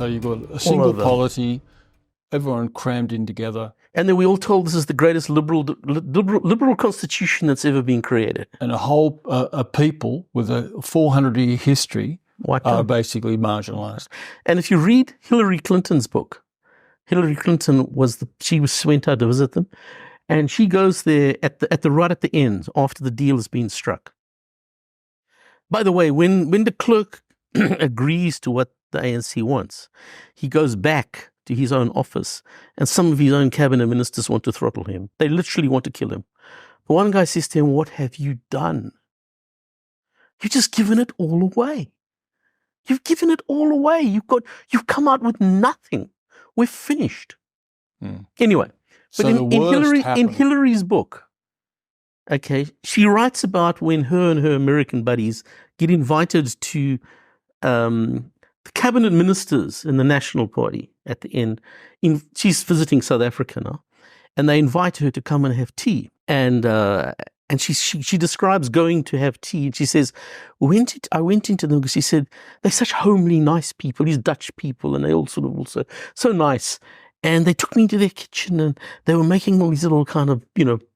So you've got a single polity, everyone crammed in together. And then we all told this is the greatest liberal constitution that's ever been created. And a whole a people with a 400-year history are basically marginalised. And if you read Hillary Clinton's book, Hillary Clinton she went out to visit them, and she goes there right at the end after the deal has been struck. By the way, when de Klerk agrees to what the ANC wants, he goes back to his own office, and some of his own cabinet ministers want to throttle him. They literally want to kill him. But one guy says to him, "What have you done? You've just given it all away. You've given it all away. You've come out with nothing. We're finished." Anyway, but in Hillary's book, okay, she writes about when her and her American buddies get invited to the cabinet ministers in the National Party at the end. She's visiting South Africa now, and they invite her to come and have tea. And she describes going to have tea, and she says, I went into them because she said, they're such homely, nice people, these Dutch people, and they all sort of also so nice. And they took me into their kitchen, and they were making all these little kind of,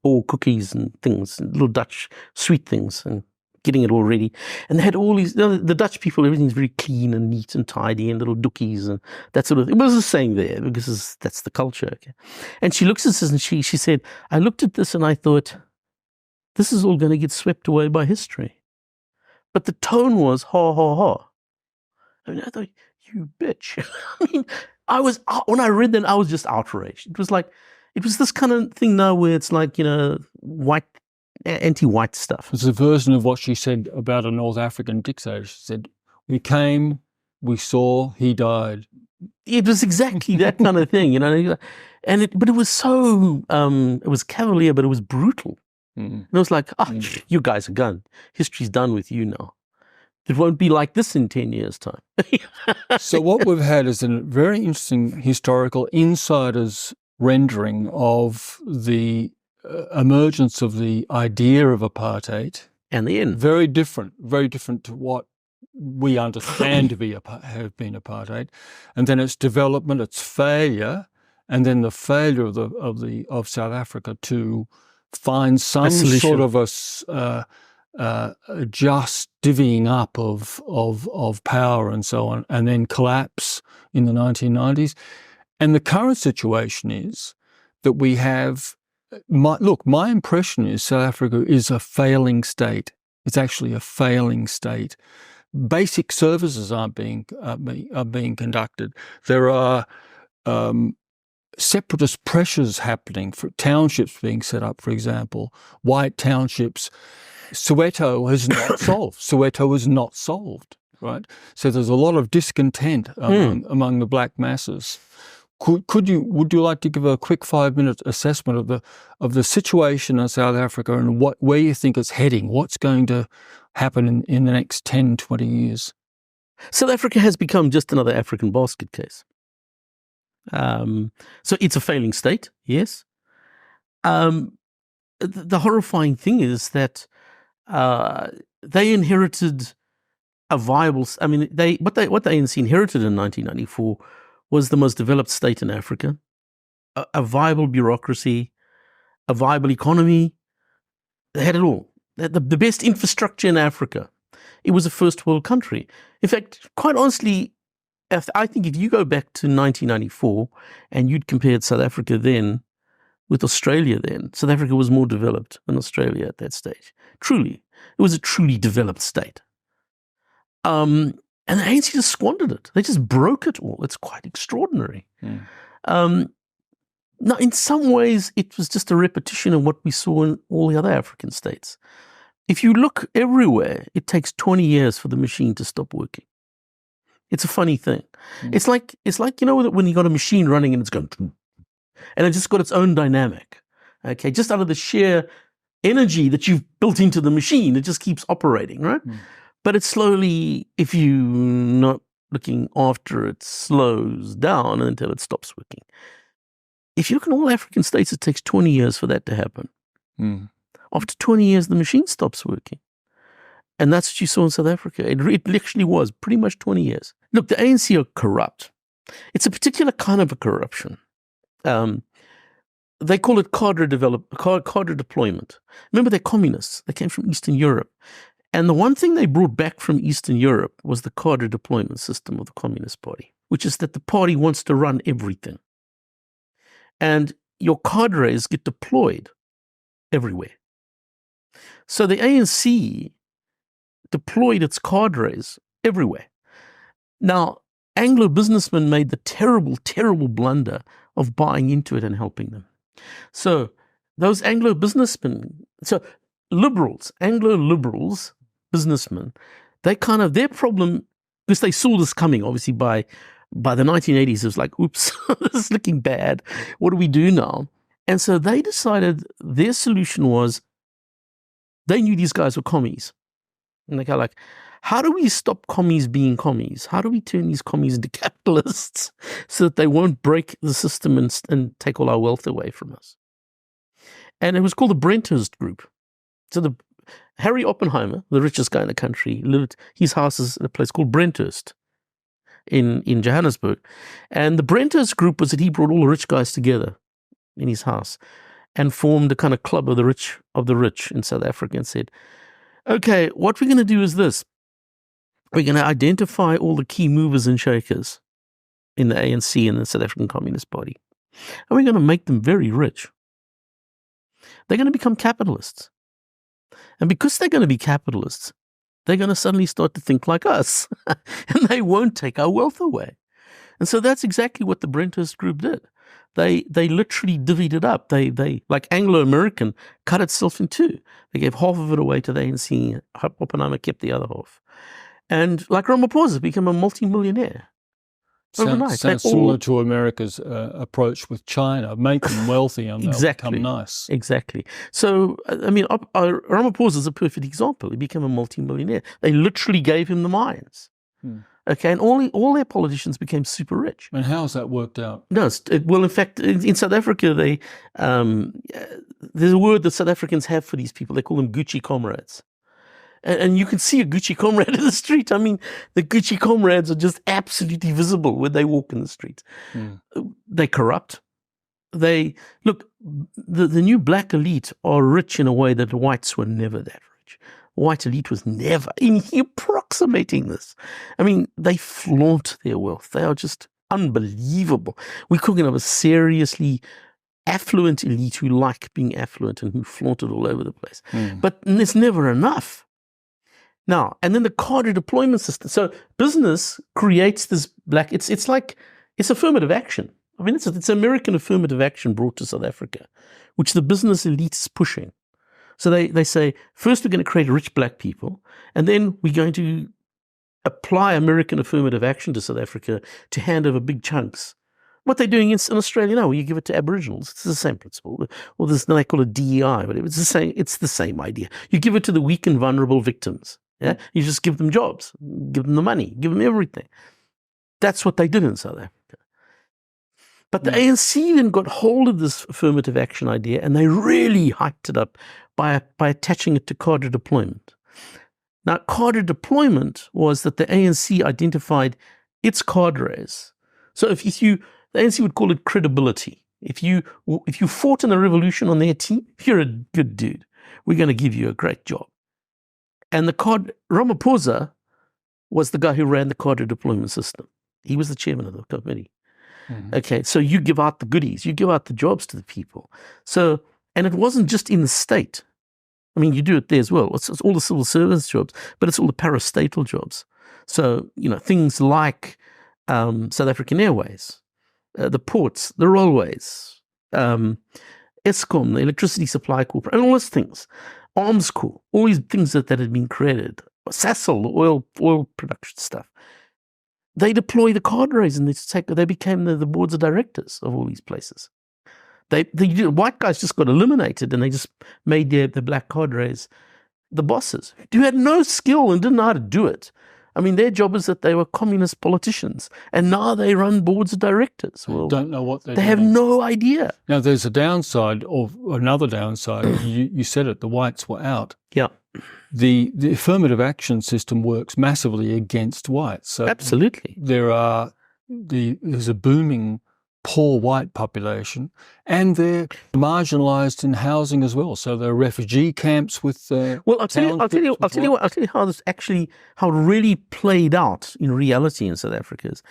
ball cookies and things, and little Dutch sweet things, and getting it all ready. And they had all these, the Dutch people, everything's very clean and neat and tidy, and little dookies and that sort of thing. It was the same there, because that's the culture. Okay? And she looks at this, and she said, I looked at this and I thought, this is all going to get swept away by history. But the tone was ha, ha, ha. I mean, I thought, you bitch. I mean, when I read that, I was just outraged. It was this kind of thing now where it's like, white, anti-white stuff. It's a version of what she said about a North African dictator. She said, we came, we saw, he died. It was exactly that kind of thing, but it was so, it was cavalier, but it was brutal. And it was like, you guys are gone. History's done with you now. It won't be like this in 10 years' time. So what we've had is a very interesting historical insider's rendering of the emergence of the idea of apartheid. And the end. Very different to what we understand to be have been apartheid. And then its development, its failure, and then the failure of South Africa to find some sort of a just divvying up of power and so on, and then collapse in the 1990s. And the current situation is that we have, my impression is South Africa is a failing state. It's actually a failing state. Basic services are being conducted. There are separatist pressures happening for townships being set up, for example, white townships. Soweto is not solved, right? So there's a lot of discontent among the black masses. Would you like to give a quick 5-minute assessment of the situation in South Africa and where you think it's heading? What's going to happen in the next 10, 20 years? South Africa has become just another African basket case. So it's a failing state, yes. The horrifying thing is that they inherited a viable. I mean, what the ANC inherited in 1994 was the most developed state in Africa, a viable bureaucracy, a viable economy. They had it all. The best infrastructure in Africa. It was a first world country. In fact, quite honestly, I think if you go back to 1994 and you'd compared South Africa then with Australia then, South Africa was more developed than Australia at that stage. Truly. It was a truly developed state. And the ANC just squandered it. They just broke it all. It's quite extraordinary. Now, in some ways, it was just a repetition of what we saw in all the other African states. If you look everywhere, it takes 20 years for the machine to stop working. It's a funny thing. It's like when you got a machine running and it's going, and it just got its own dynamic. Okay, just out of the sheer energy that you've built into the machine, it just keeps operating, right? But it slowly, if you're not looking after it, slows down until it stops working. If you look at all African states, it takes 20 years for that to happen. After 20 years, the machine stops working. And that's what you saw in South Africa. It literally was pretty much 20 years. Look, the ANC are corrupt. It's a particular kind of a corruption. They call it cadre deployment. Remember, they're communists. They came from Eastern Europe. And the one thing they brought back from Eastern Europe was the cadre deployment system of the Communist Party, which is that the party wants to run everything. And your cadres get deployed everywhere. So the ANC deployed its cadres everywhere. Now, Anglo businessmen made the terrible, terrible blunder of buying into it and helping them. So those Anglo businessmen, so liberals, Anglo liberals, businessmen, they kind of, their problem, because they saw this coming, obviously by the 1980s, it was like, oops, this is looking bad. What do we do now? And so they decided their solution was, they knew these guys were commies. And they go like, how do we stop commies being commies? How do we turn these commies into capitalists so that they won't break the system and take all our wealth away from us? And it was called the Brenthurst group. So Harry Oppenheimer, the richest guy in the country, his house is in a place called Brenthurst in Johannesburg. And the Brenthurst group was that he brought all the rich guys together in his house and formed a kind of club of the rich in South Africa and said, okay, what we're going to do is this. We're going to identify all the key movers and shakers in the ANC and the South African Communist Party. And we're going to make them very rich. They're going to become capitalists. And because they're going to be capitalists, they're going to suddenly start to think like us. And they won't take our wealth away. And so that's exactly what the Brenthurst group did. They literally divvied it up. They like Anglo-American, cut itself in two. They gave half of it away to the ANC. Oppenheimer kept the other half. And like Ramaphosa became a multi-millionaire overnight. Sounds similar to America's approach with China. Make them wealthy and they'll become nice. Exactly. So, I mean, Ramaphosa is a perfect example. He became a multi-millionaire. They literally gave him the mines. Okay, and all their politicians became super rich. And how has that worked out? No, well, in fact, in South Africa, there's a word that South Africans have for these people. They call them Gucci comrades. And you can see a Gucci comrade in the street. I mean, the Gucci comrades are just absolutely visible when they walk in the street. They corrupt. Look, the new black elite are rich in a way that the whites were never that rich. White elite was never approximating this. I mean, they flaunt their wealth. They are just unbelievable. We're talking of a seriously affluent elite who like being affluent and who flaunt it all over the place. But it's never enough. Now, and then the cadre deployment system. So business creates this black, it's affirmative action. I mean, it's American affirmative action brought to South Africa, which the business elite is pushing. So they say, first we're going to create rich black people, and then we're going to apply American affirmative action to South Africa to hand over big chunks. What they're doing in Australia now, where you give it to Aboriginals, it's the same principle. Or they call it DEI, but it's the same idea. You give it to the weak and vulnerable victims. Yeah, you just give them jobs, give them the money, give them everything. That's what they did in South Africa. But the ANC then got hold of this affirmative action idea, and they really hyped it up by attaching it to cadre deployment. Now, cadre deployment was that the ANC identified its cadres. So the ANC would call it credibility. If you fought in a revolution on their team, you're a good dude. We're going to give you a great job. And Ramaphosa was the guy who ran the cadre deployment system. He was the chairman of the committee. Okay, so you give out the goodies, you give out the jobs to the people. So, and it wasn't just in the state. I mean, you do it there as well. It's all the civil service jobs, but it's all the parastatal jobs. So, things like South African Airways, the ports, the railways, Eskom, the electricity supply corporation, and all those things. Arms Corps, all these things that had been created. Sasol, the oil production stuff. They deploy the cadres and they became the boards of directors of all these places. The white guys just got eliminated and they just made the black cadres the bosses who had no skill and didn't know how to do it. I mean, their job is that they were communist politicians, and now they run boards of directors. Well, don't know what they're doing. They have no idea. Now, there's another downside. You said it, the whites were out. Yeah. The affirmative action system works massively against whites. So absolutely. There are there's a booming poor white population, and they're marginalised in housing as well. So there are refugee camps with. Well, I'll tell you how this actually, how it really played out in reality in South Africa is,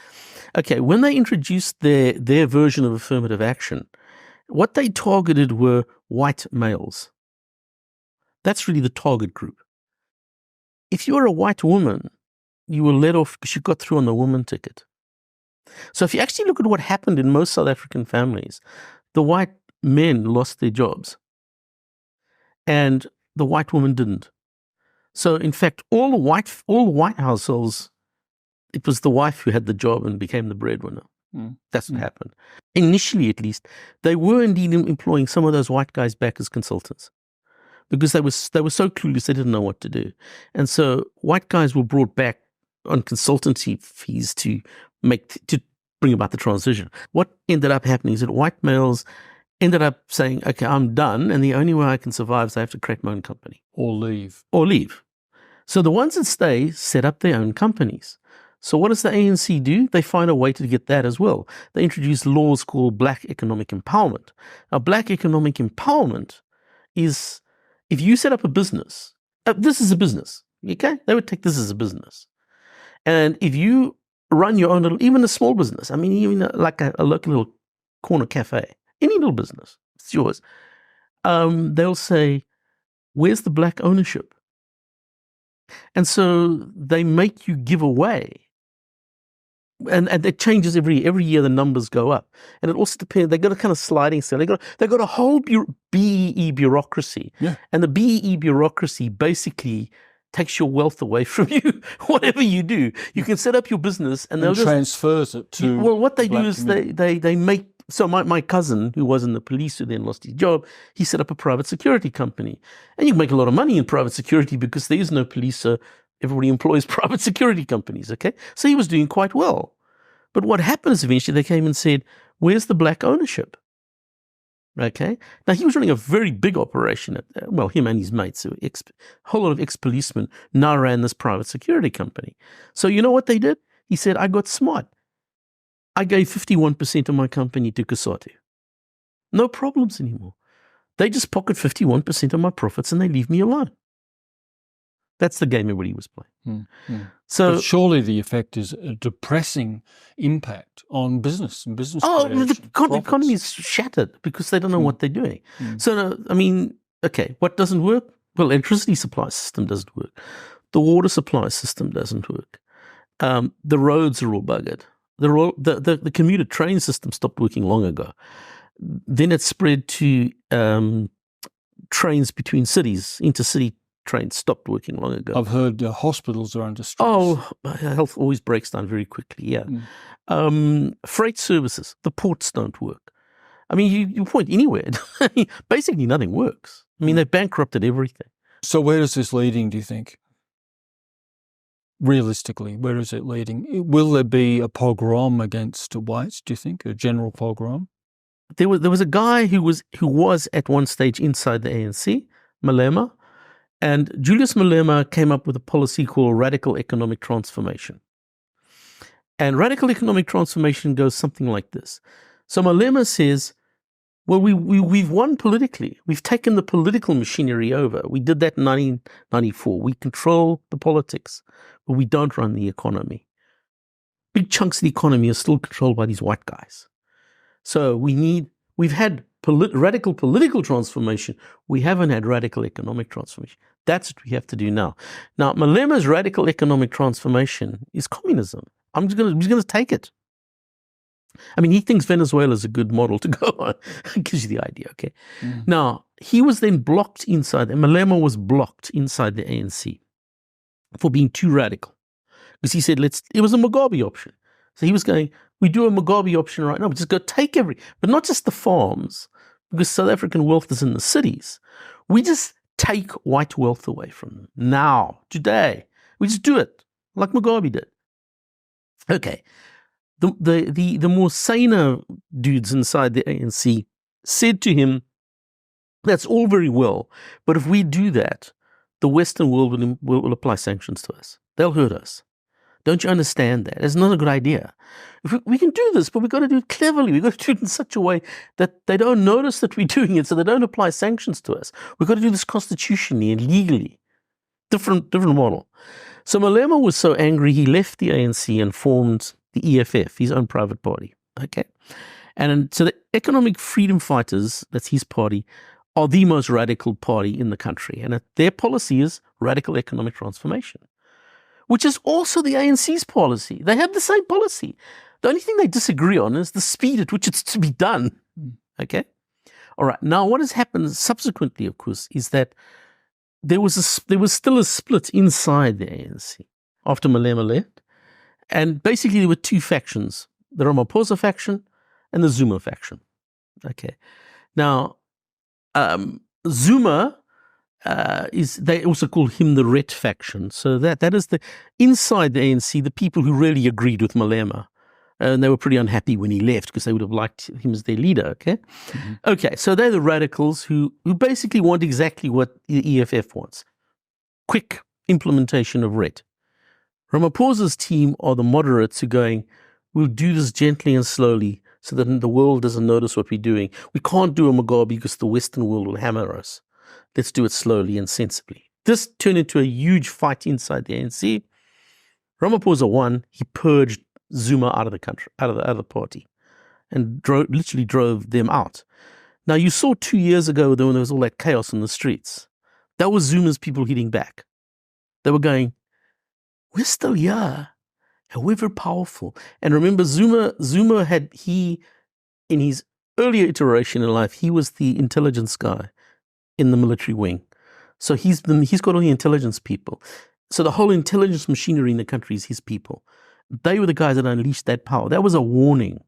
okay, when they introduced their version of affirmative action, what they targeted were white males. That's really the target group. If you're a white woman, you were let off because you got through on the woman ticket. So if you actually look at what happened in most South African families, the white men lost their jobs and the white woman didn't. So in fact, all the white households, it was the wife who had the job and became the breadwinner. That's what happened. Initially, at least, they were indeed employing some of those white guys back as consultants because they were so clueless they didn't know what to do. And so white guys were brought back on consultancy fees to bring about the transition. What ended up happening is that white males ended up saying, okay, I'm done, and the only way I can survive is I have to create my own company. Or leave. So the ones that stay set up their own companies. So what does the ANC do? They find a way to get that as well. They introduce laws called Black Economic Empowerment. Now, Black Economic Empowerment is if you set up a business, this is a business, okay? They would take this as a business. And if you run your own little, even a small business, I mean, even like a local little corner cafe, any little business, it's yours. They'll say, where's the black ownership? And so they make you give away. And it changes every year, the numbers go up. And it also depends, they've got a kind of sliding scale. They've got a whole BEE bureaucracy. Yeah. And the BEE bureaucracy basically takes your wealth away from you. Whatever you do, you can set up your business and they'll transfers it to. Well, what they do is they make. So my cousin, who was in the police, who then lost his job, he set up a private security company, and you can make a lot of money in private security because there is no police, so everybody employs private security companies. Okay, so he was doing quite well. But what happened is eventually they came and said, "Where's the black ownership?" Okay. Now, he was running a very big operation. Him and his mates, a whole lot of ex-policemen, now ran this private security company. So you know what they did? He said, I got smart. I gave 51% of my company to COSATU. No problems anymore. They just pocket 51% of my profits and they leave me alone. That's the game everybody was playing. So but surely the effect is a depressing impact on business and business. The economy is shattered because they don't know what they're doing. So, I mean, okay, what doesn't work? Well, electricity supply system doesn't work. The water supply system doesn't work. The roads are all buggered. The commuter train system stopped working long ago. Then it spread to trains between cities, intercity trains stopped working long ago. I've heard hospitals are under stress. Oh, health always breaks down very quickly, yeah. Freight services, the ports don't work. I mean, you point anywhere. Basically, nothing works. I mean, they've bankrupted everything. So where is this leading, do you think? Realistically, where is it leading? Will there be a pogrom against whites, do you think? A general pogrom? There was a guy who was at one stage inside the ANC, Malema, and Julius Malema came up with a policy called radical economic transformation. And radical economic transformation goes something like this. So Malema says, well, we've won politically. We've taken the political machinery over. We did that in 1994. We control the politics, but we don't run the economy. Big chunks of the economy are still controlled by these white guys. So we've had radical political transformation. We haven't had radical economic transformation. That's what we have to do now. Now, Malema's radical economic transformation is communism. I'm just going to take it. I mean, he thinks Venezuela is a good model to go on. Gives you the idea, okay? Now, he was then blocked inside, and Malema was blocked inside the ANC for being too radical. Because he said, it was a Mugabe option. So he was going, we do a Mugabe option right now, we just go take but not just the farms, because South African wealth is in the cities. We just take white wealth away from them. Now, today, we just do it, like Mugabe did. Okay. The more saner dudes inside the ANC said to him, that's all very well, but if we do that, the Western world will apply sanctions to us. They'll hurt us. Don't you understand that? It's not a good idea. We can do this, but we've got to do it cleverly. We've got to do it in such a way that they don't notice that we're doing it, so they don't apply sanctions to us. We've got to do this constitutionally and legally. Different model. So Malema was so angry, he left the ANC and formed the EFF, his own private party. Okay. And so the Economic Freedom Fighters, that's his party, are the most radical party in the country. And their policy is radical economic transformation, which is also the ANC's policy. They have the same policy. The only thing they disagree on is the speed at which it's to be done. Okay? All right. Now, what has happened subsequently, of course, is that there was still a split inside the ANC after Malema left. And basically there were two factions, the Ramaphosa faction and the Zuma faction. Okay. Now, Zuma they also call him the Red faction. So that is inside the ANC, the people who really agreed with Malema. And they were pretty unhappy when he left because they would have liked him as their leader, okay? Mm-hmm. Okay, so they're the radicals who basically want exactly what the EFF wants. Quick implementation of Red. Ramaphosa's team are the moderates who are going, we'll do this gently and slowly so that the world doesn't notice what we're doing. We can't do a Mugabe because the Western world will hammer us. Let's do it slowly and sensibly. This turned into a huge fight inside the ANC. Ramaphosa won. He purged Zuma out of the country, out of the party, and literally drove them out. Now, you saw 2 years ago when there was all that chaos in the streets. That was Zuma's people hitting back. They were going, we're still here, and we're very powerful. And remember, Zuma in his earlier iteration in life, he was the intelligence guy in the military wing. So he's got all the intelligence people. So the whole intelligence machinery in the country is his people. They were the guys that unleashed that power. That was a warning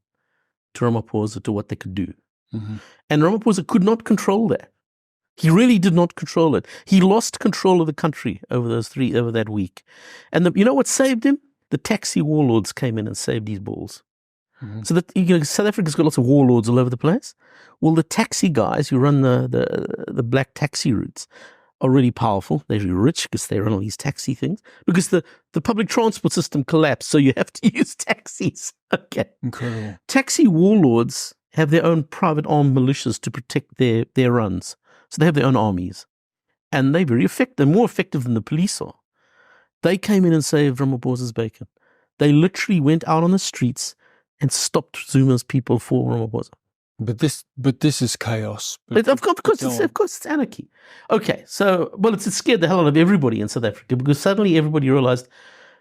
to Ramaphosa to what they could do. Mm-hmm. And Ramaphosa could not control that. He really did not control it. He lost control of the country over that week. And you know what saved him? The taxi warlords came in and saved these balls. Mm-hmm. So that South Africa's got lots of warlords all over the place. Well, the taxi guys who run the black taxi routes are really powerful. They're really rich because they run all these taxi things. Because the public transport system collapsed, so you have to use taxis. Okay. Incredible. Taxi warlords have their own private armed militias to protect their runs. So they have their own armies. And they're very effective. They're more effective than the police are. They came in and saved Ramaphosa's bacon. They literally went out on the streets and stopped Zuma's people for Ramaphosa. But this is chaos. Of course, it's anarchy. Okay, so, well, it scared the hell out of everybody in South Africa because suddenly everybody realized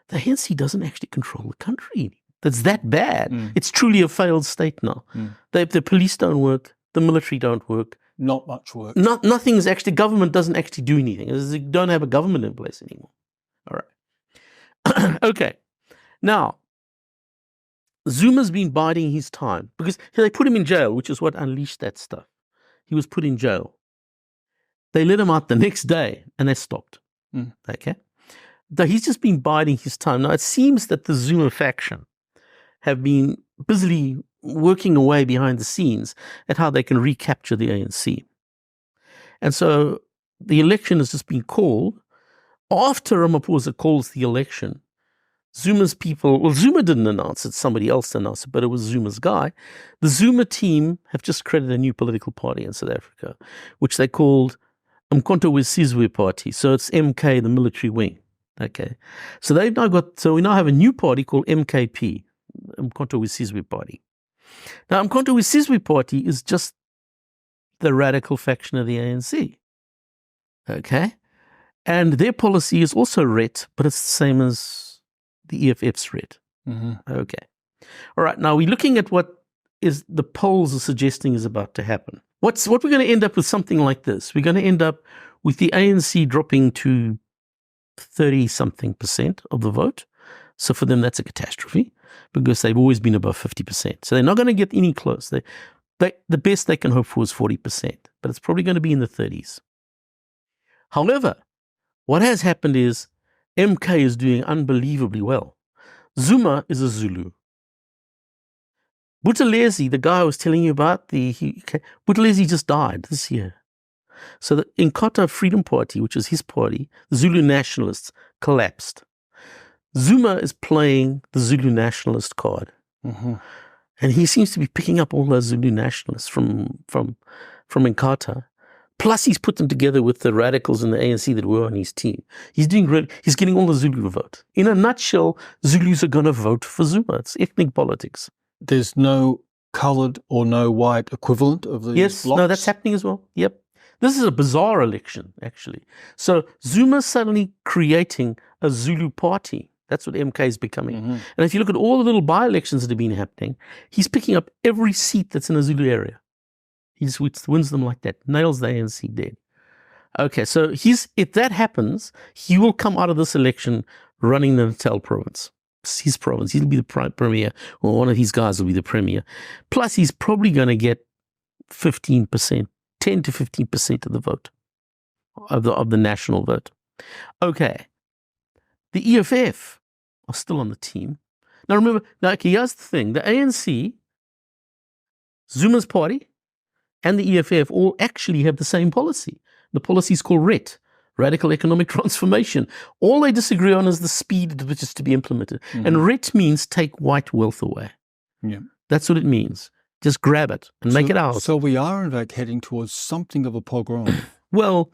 the ANC doesn't actually control the country. That's that bad. Mm. It's truly a failed state now. Mm. The police don't work. The military don't work. Not much work. Nothing's actually, government doesn't actually do anything. You don't have a government in place anymore. All right. Okay. Now, Zuma's been biding his time because they put him in jail, which is what unleashed that stuff. He was put in jail. They let him out the next day and they stopped. Mm. Okay. Though he's just been biding his time. Now, it seems that the Zuma faction have been busily working away behind the scenes at how they can recapture the ANC. And so the election has just been called. After Ramaphosa calls the election, Zuma's people, well, Zuma didn't announce it, somebody else announced it, but it was Zuma's guy. The Zuma team have just created a new political party in South Africa, which they called Umkhonto weSizwe Party. So it's MK, the military wing. Okay. So we now have a new party called MKP, Umkhonto weSizwe Party. Now, Umkhonto weSizwe Party is just the radical faction of the ANC. Okay. And their policy is also red, but it's the same as the EFF's red. Mm-hmm. Okay. All right. Now we're looking at what is the polls are suggesting is about to happen. What we're going to end up with something like this. We're going to end up with the ANC dropping to 30-something% of the vote. So for them, that's a catastrophe because they've always been above 50%. So they're not going to get any close. The best they can hope for is 40%, but it's probably going to be in the 30s. However, what has happened is MK is doing unbelievably well. Zuma is a Zulu. Buthelezi, the guy I was telling you about, Buthelezi just died this year. So the Inkatha Freedom Party, which is his party, the Zulu nationalists, collapsed. Mm-hmm. Zuma is playing the Zulu nationalist card. Mm-hmm. And he seems to be picking up all those Zulu nationalists from Inkatha. Plus, he's put them together with the radicals in the ANC that were on his team. He's doing great. He's getting all the Zulu vote. In a nutshell, Zulus are going to vote for Zuma. It's ethnic politics. There's no coloured or no white equivalent of these Yes, blocks? no, that's happening as well. Yep. This is a bizarre election, actually. So Zuma's suddenly creating a Zulu party. That's what MK is becoming. Mm-hmm. And if you look at all the little by-elections that have been happening, he's picking up every seat that's in a Zulu area. He just wins them like that, nails the ANC dead. Okay, so if that happens, he will come out of this election running the Natal province. It's his province. He'll be the premier, or one of his guys will be the premier. Plus, he's probably going to get 15%, 10 to 15% of the vote, of the national vote. Okay, the EFF are still on the team. Now remember, here's the thing. The ANC, Zuma's party, and the EFF all actually have the same policy. The policy is called RET, Radical Economic Transformation. All they disagree on is the speed at which it's to be implemented. Mm-hmm. And RET means take white wealth away. Yeah. That's what it means. Just grab it and make it ours. So we are, in fact, heading towards something of a pogrom. Well,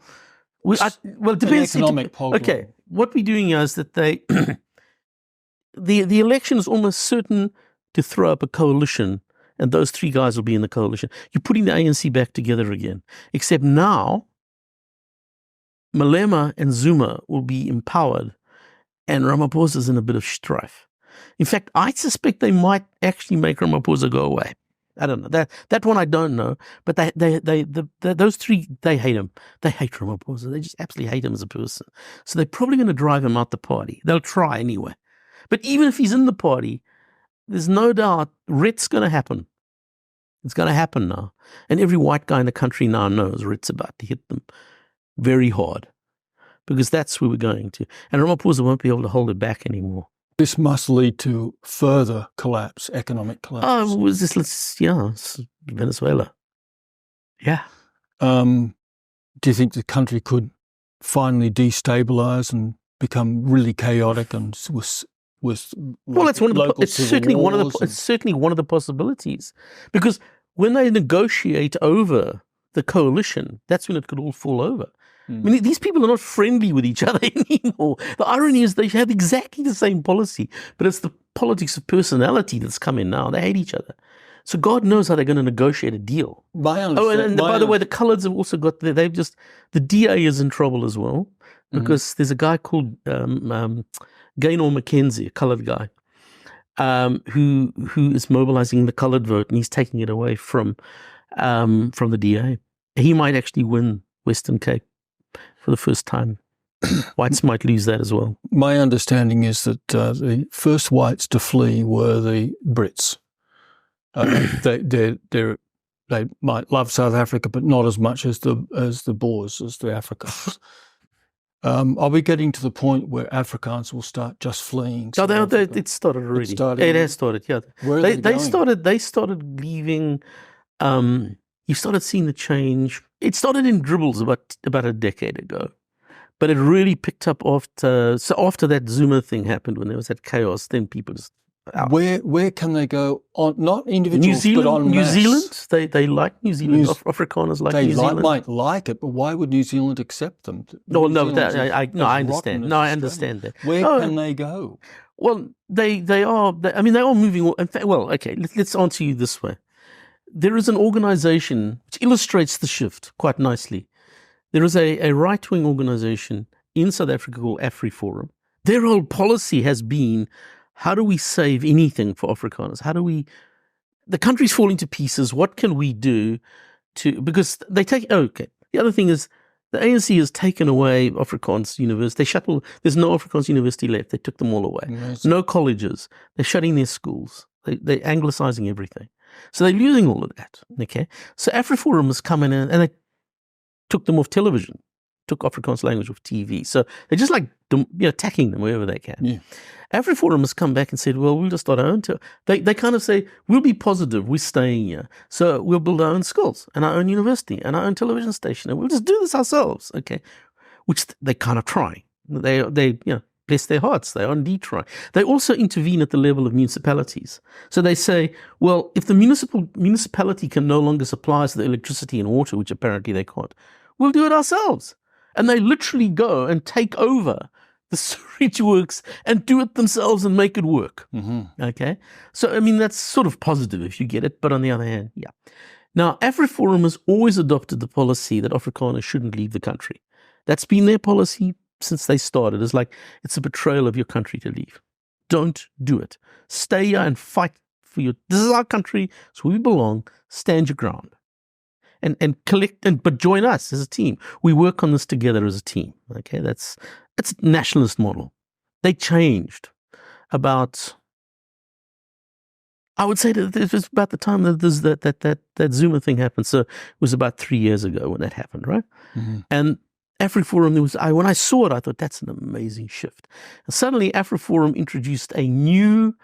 it depends. Economic pogrom. Okay, what we're doing here is that they, the election is almost certain to throw up a coalition, and those three guys will be in the coalition. You're putting the ANC back together again, except now Malema and Zuma will be empowered, and Ramaphosa's in a bit of strife. In fact, I suspect they might actually make Ramaphosa go away. I don't know. That one I don't know. But those three, they hate him. They hate Ramaphosa. They just absolutely hate him as a person. So they're probably going to drive him out the party. They'll try anyway. But even if he's in the party, there's no doubt RET's going to happen. It's going to happen now. And every white guy in the country now knows RET's about to hit them very hard, because that's where we're going to. And Ramaphosa won't be able to hold it back anymore. This must lead to further collapse, economic collapse. Oh, it's Venezuela. Yeah. Do you think the country could finally destabilize and become really chaotic and with well, that's one of the. It's certainly one of the. It's certainly one of the possibilities, because when they negotiate over the coalition, that's when it could all fall over. I mean, these people are not friendly with each other anymore. The irony is they have exactly the same policy, but it's the politics of personality that's come in now. They hate each other. So God knows how they're going to negotiate a deal. And by the way, the Coloureds have also got, the DA is in trouble as well, because there's a guy called Gaynor McKenzie, a coloured guy, who is mobilizing the coloured vote, and he's taking it away from the DA. He might actually win Western Cape for the first time. Whites might lose that as well. My understanding is that the first whites to flee were the Brits. They might love South Africa, but not as much as the Boers, as the Afrikaners. Are we getting to the point where Afrikaans will start just fleeing? No, it started already. It has started. Yeah, where are they going? They started leaving. You started seeing the change. It started in dribbles about a decade ago, but it really picked up after that Zuma thing happened, when there was that chaos. Then people just out. Where can they go on? Not individuals, New Zealand, but on New mass. Zealand. They like New Zealand. Afrikaners like New Zealand. They might like it, but why would New Zealand accept them? I understand. No, I understand that. Where can they go? Well, they are moving. In fact, well, okay. Let's answer you this way. There is an organization which illustrates the shift quite nicely. There is a right-wing organization in South Africa called AfriForum. Their whole policy has been, how do we save anything for Afrikaners? The country's falling to pieces. What can we do because they take, the other thing is, the ANC has taken away Afrikaans university. There's no Afrikaans university left. They took them all away. Amazing. No colleges. They're shutting their schools. They're anglicizing everything. So they're losing all of that. Okay. So AfriForum has come in and they took them off television, took Afrikaans language off TV. So they're just like attacking them wherever they can. Yeah. AfriForum has come back and said, well, we'll just start our own. They kind of say, we'll be positive. We're staying here. So we'll build our own schools and our own university and our own television station. And we'll just do this ourselves. Okay. Which they kind of try. They bless their hearts, they are indeed trying. They also intervene at the level of municipalities. So they say, well, if the municipality can no longer supply us the electricity and water, which apparently they can't, we'll do it ourselves. And they literally go and take over the sewage works and do it themselves and make it work. Okay? So, I mean, that's sort of positive if you get it. But on the other hand, yeah. Now, AfriForum has always adopted the policy that Afrikaners shouldn't leave the country. That's been their policy since they started. It's like, it's a betrayal of your country to leave. Don't do it. Stay here and fight for your, this is our country, it's where we belong. Stand your ground. And collect, but join us as a team. We work on this together as a team. Okay, it's a nationalist model. They changed about, I would say that it was about the time that Zuma thing happened. So it was about 3 years ago when that happened, right? And AfriForum, when I saw it, I thought, that's an amazing shift. And suddenly AfriForum introduced a new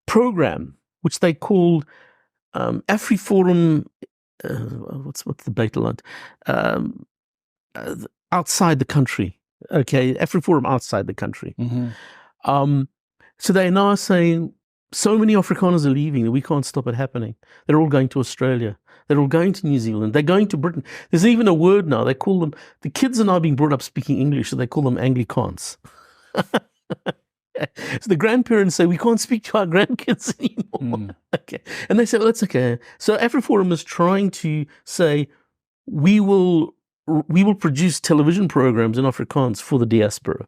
program, which they called AfriForum, what's the Beteland? Outside the country. Okay, AfriForum outside the country. So they're now saying, so many Afrikaners are leaving that we can't stop it happening. They're all going to Australia. They're all going to New Zealand. They're going to Britain. There's even a word now. They call them, the kids are now being brought up speaking English, so they call them Anglicans. So the grandparents say, we can't speak to our grandkids anymore. Okay. And they say, well, that's okay. So AfriForum is trying to say, we will produce television programs in Afrikaans for the diaspora.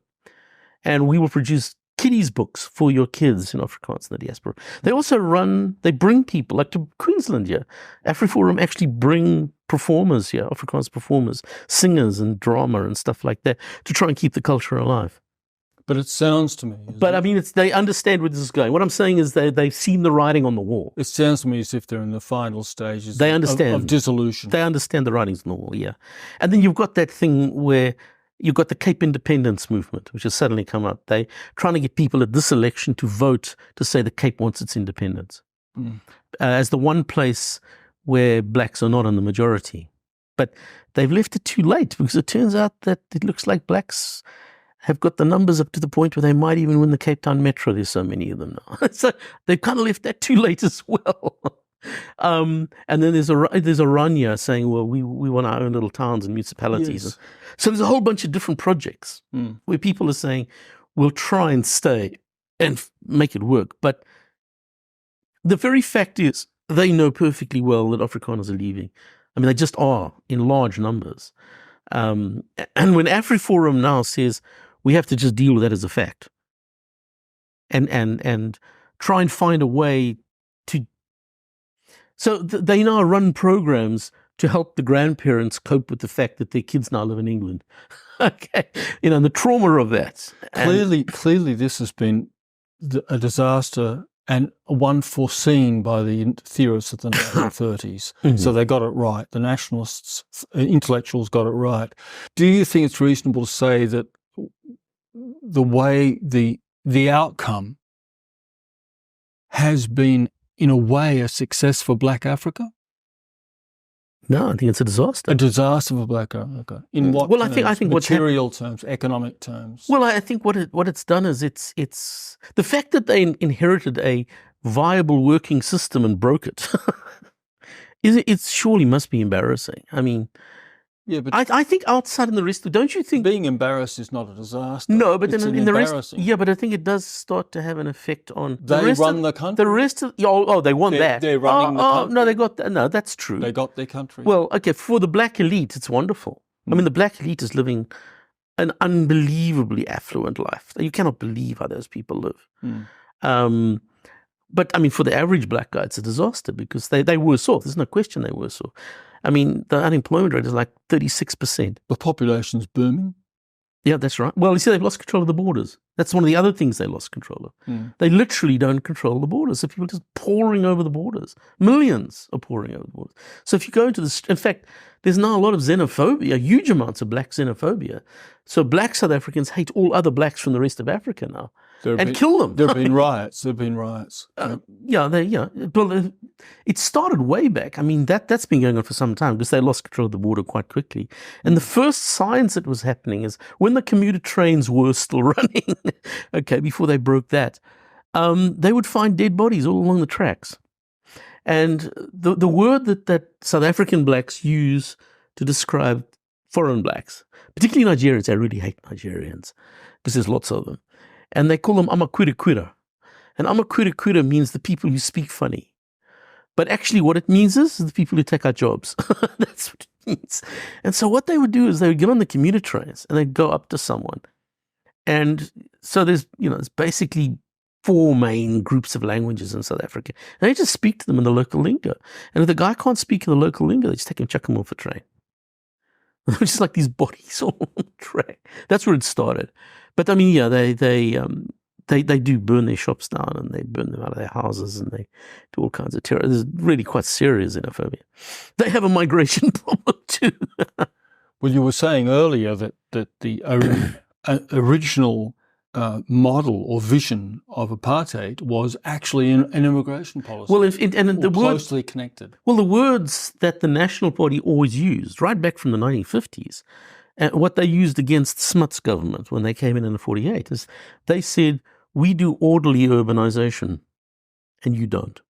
And we will produce kiddies books for your kids in Afrikaans in the diaspora. They also they bring people, like to Queensland here. AfriForum actually bring performers here, Afrikaans performers, singers and drama and stuff like that, to try and keep the culture alive. But it sounds to me... But I mean, they understand where this is going. What I'm saying is they've seen the writing on the wall. It sounds to me as if they're in the final stages they understand, of dissolution. They understand the writings on the wall, yeah. And then you've got that thing where you've got the Cape Independence movement, which has suddenly come up. They're trying to get people at this election to vote to say the Cape wants its independence. As the one place where blacks are not in the majority. But they've left it too late, because it turns out that it looks like blacks have got the numbers up to the point where they might even win the Cape Town Metro. There's so many of them now. So they've kind of left that too late as well. And then there's a run here saying, well, we want our own little towns and municipalities. Yes. So there's a whole bunch of different projects where people are saying, we'll try and stay and make it work. But the very fact is, they know perfectly well that Afrikaners are leaving. I mean, they just are in large numbers. And when AfriForum now says, we have to just deal with that as a fact and try and find a way to... So they now run programs to help the grandparents cope with the fact that their kids now live in England. Okay, and the trauma of that. Clearly this has been a disaster, and one foreseen by the theorists of the 1930s. So they got it right. The nationalists, intellectuals got it right. Do you think it's reasonable to say that the way the outcome has been, in a way, a success for Black Africa? No, I think it's a disaster. A disaster for Black Africa. In what well, terms? I think material terms, economic terms. Well, I think what it's done is it's the fact that they inherited a viable working system and broke it. It surely must be embarrassing. I mean, yeah, but I think outside in the rest, don't you think being embarrassed is not a disaster? No, but then in the rest, yeah, but I think it does start to have an effect on they run the country. The rest of they won that. They're running the country. No, they got that. No, that's true. They got their country. Well, okay, for the black elite, it's wonderful. I mean, the black elite is living an unbelievably affluent life. You cannot believe how those people live. But I mean, for the average black guy, it's a disaster because they worse off. There's no question they worse off. I mean, the unemployment rate is like 36%. The population's booming. Yeah, that's right. Well, you see, they've lost control of the borders. That's one of the other things they lost control of. They literally don't control the borders. So people are just pouring over the borders. Millions are pouring over the borders. So if you go into this, in fact, there's now a lot of xenophobia, huge amounts of black xenophobia. So black South Africans hate all other blacks from the rest of Africa now. and kill them. There have been riots. There have been riots. Well, it started way back. I mean, that's been going on for some time because they lost control of the border quite quickly. And the first signs it was happening is when the commuter trains were still running, okay, before they broke that, they would find dead bodies all along the tracks. And the word that South African blacks use to describe foreign blacks, particularly Nigerians, I really hate Nigerians because there's lots of them. And they call them amakwira. And amakwira means the people who speak funny. But actually what it means is the people who take our jobs. That's what it means. And so what they would do is they would get on the commuter trains and they'd go up to someone. And so there's basically 4 main groups of languages in South Africa. And they just speak to them in the local lingo. And if the guy can't speak in the local lingo, they just take him, chuck him off a train. Just like these bodies all on the track. That's where it started. But I mean, yeah, they do burn their shops down and they burn them out of their houses and they do all kinds of terror. This is really quite serious xenophobia. They have a migration problem too. Well, you were saying earlier that the original model or vision of apartheid was actually an immigration policy. Well, the closely connected. Well, the words that the National Party always used, right back from the 1950s, and what they used against Smuts government when they came in 1948 is they said, we do orderly urbanization and you don't.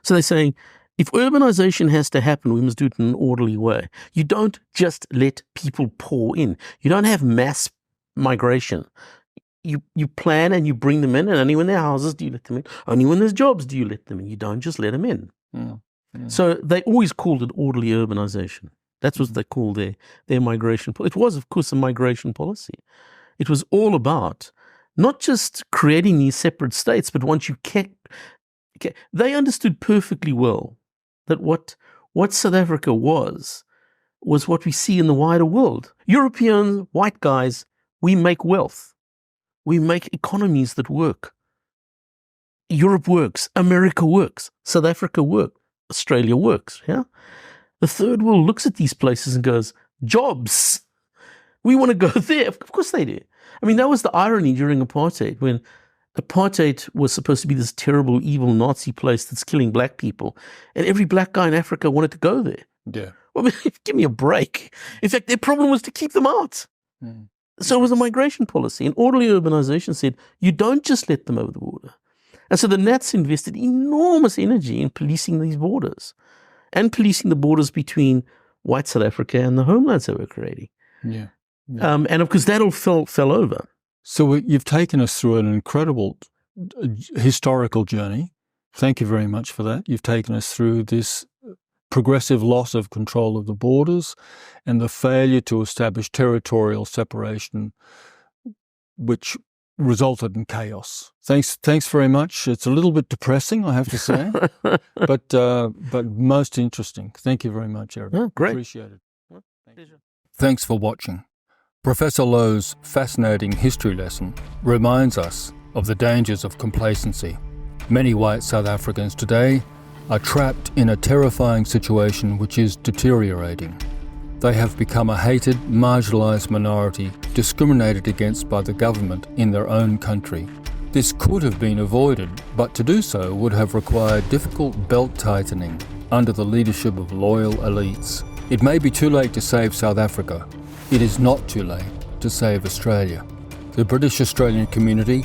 So they're saying, if urbanization has to happen, we must do it in an orderly way. You don't just let people pour in. You don't have mass migration. You plan and you bring them in, and only when there are houses do you let them in. Only when there's jobs do you let them in. You don't just let them in. So they always called it orderly urbanization. That's what they called their migration policy. It was, of course, a migration policy. It was all about not just creating these separate states, but once you they understood perfectly well that what South Africa was what we see in the wider world. European white guys, we make wealth. We make economies that work. Europe works. America works. South Africa works. Australia works. Yeah. The third world looks at these places and goes, jobs. We want to go there. Of course they do. I mean, that was the irony during apartheid, when apartheid was supposed to be this terrible, evil Nazi place that's killing black people. And every black guy in Africa wanted to go there. Yeah. Well, I mean, give me a break. In fact, their problem was to keep them out. So it was a migration policy. And orderly urbanization said, you don't just let them over the border. And so the Nats invested enormous energy in policing these borders and policing the borders between white South Africa and the homelands they were creating. Yeah. And of course, that all fell over. So you've taken us through an incredible historical journey. Thank you very much for that. You've taken us through this progressive loss of control of the borders and the failure to establish territorial separation, which resulted in chaos. Thanks very much. It's a little bit depressing, I have to say, but most interesting. Thank you very much, Eric. Oh, great. Appreciate it. Thanks for watching. Professor Louw's fascinating history lesson reminds us of the dangers of complacency. Many white South Africans today are trapped in a terrifying situation which is deteriorating. They have become a hated, marginalised minority discriminated against by the government in their own country. This could have been avoided, but to do so would have required difficult belt-tightening under the leadership of loyal elites. It may be too late to save South Africa. It is not too late to save Australia. The British Australian community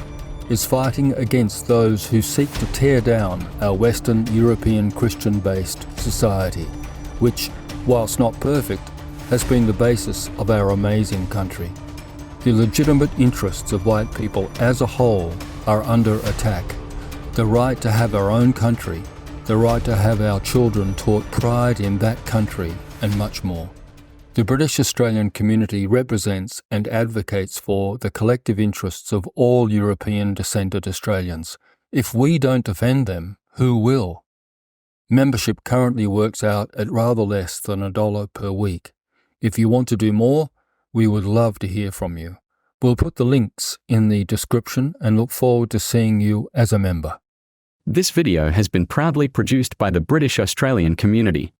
is fighting against those who seek to tear down our Western European Christian-based society, which, whilst not perfect, has been the basis of our amazing country. The legitimate interests of white people as a whole are under attack. The right to have our own country, the right to have our children taught pride in that country, and much more. The British Australian community represents and advocates for the collective interests of all European-descended Australians. If we don't defend them, who will? Membership currently works out at rather less than $1 per week. If you want to do more, we would love to hear from you. We'll put the links in the description and look forward to seeing you as a member. This video has been proudly produced by the British Australian community.